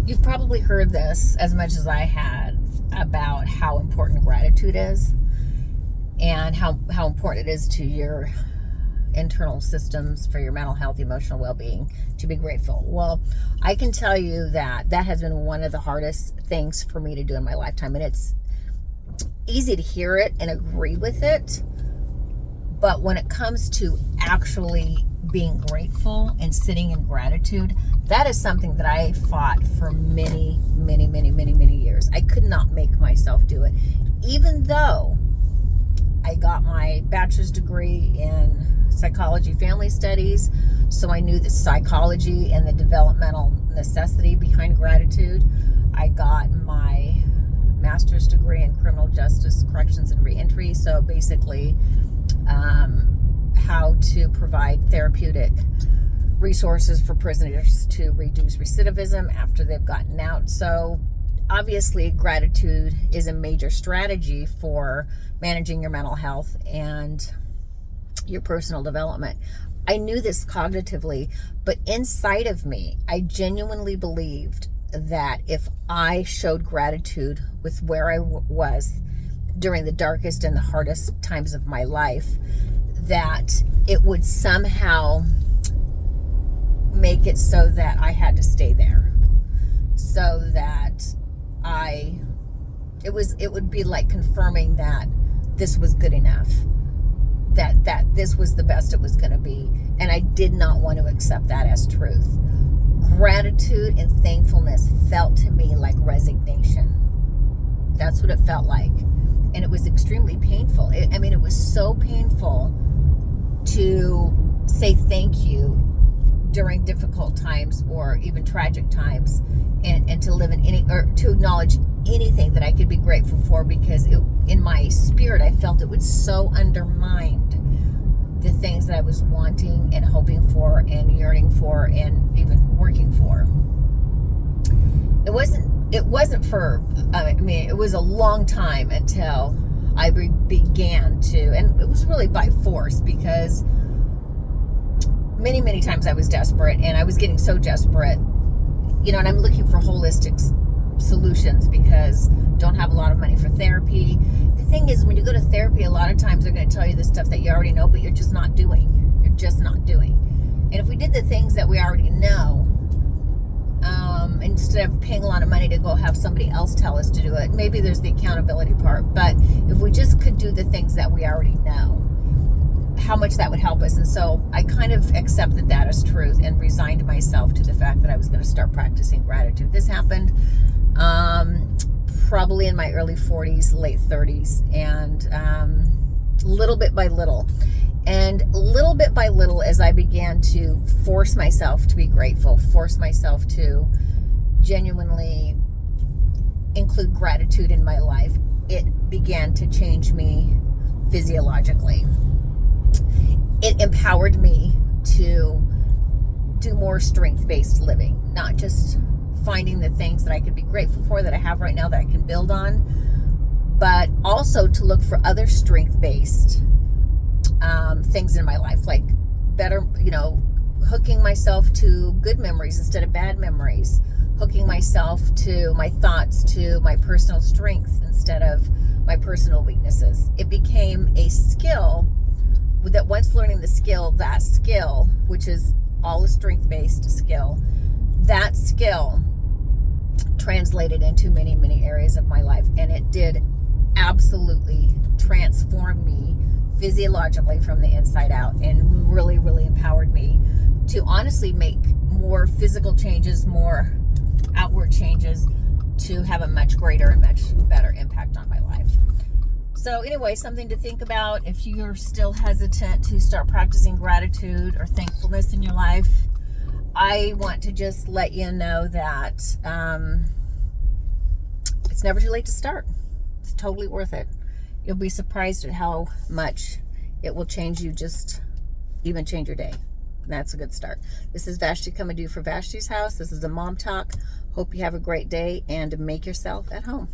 You've probably heard this as much as I had about how important gratitude is and how important it is to your internal systems for your mental health, emotional well-being, to be grateful. Well, I can tell you that that has been one of the hardest things for me to do in my lifetime. And it's easy to hear it and agree with it. But when it comes to actually being grateful and sitting in gratitude, that is something that I fought for many, many, many, many, many years. I could not make myself do it. Even though I got my bachelor's degree in psychology, family studies, so I knew the psychology and the developmental necessity behind gratitude. I got my master's degree in criminal justice, corrections, and reentry. So basically, how to provide therapeutic resources for prisoners to reduce recidivism after they've gotten out. So obviously, gratitude is a major strategy for managing your mental health and your personal development. I knew this cognitively, but inside of me, I genuinely believed that if I showed gratitude with where I was during the darkest and the hardest times of my life, that it would somehow make it so that I had to stay there. So that it would be like confirming that this was good enough, that this was the best it was going to be. And I did not want to accept that as truth. Gratitude and thankfulness felt to me like resignation. That's what it felt like. And it was extremely painful. It was so painful to say thank you during difficult times or even tragic times, and to live in any, or to acknowledge anything that I could be grateful for, because in my spirit I felt it would so undermine the things that I was wanting and hoping for and yearning for and even working for. It wasn't for, it was a long time until I began to, and it was really by force, because many, many times I was desperate, and I was getting so desperate, and I'm looking for holistic solutions because don't have a lot of money for therapy. The thing is, when you go to therapy, a lot of times they're going to tell you the stuff that you already know, but you're just not doing. You're just not doing. And if we did the things that we already know, instead of paying a lot of money to go have somebody else tell us to do it, maybe there's the accountability part, but if we just could do the things that we already know, how much that would help us. And so I kind of accepted that as truth and resigned myself to the fact that I was going to start practicing gratitude. This happened probably in my early 40s, late 30s, and little bit by little. And little bit by little, as I began to force myself to be grateful, force myself to genuinely include gratitude in my life, it began to change me physiologically. It empowered me to do more strength-based living, not just finding the things that I could be grateful for that I have right now that I can build on, but also to look for other strength-based things in my life, like better, hooking myself to good memories instead of bad memories, hooking myself to my thoughts, to my personal strengths instead of my personal weaknesses. It became a skill that once learning the skill, that skill, which is all a strength-based skill, that skill translated into many, many areas of my life. And it did absolutely transform me physiologically from the inside out, and really, really empowered me to honestly make more physical changes, more outward changes, to have a much greater and much better impact on my life. So anyway, something to think about if you're still hesitant to start practicing gratitude or thankfulness in your life. I want to just let you know that it's never too late to start. It's totally worth it. You'll be surprised at how much it will change you, just even change your day. And that's a good start. This is Vashti coming to you for Vashti's House. This is a Mom Talk. Hope you have a great day and make yourself at home.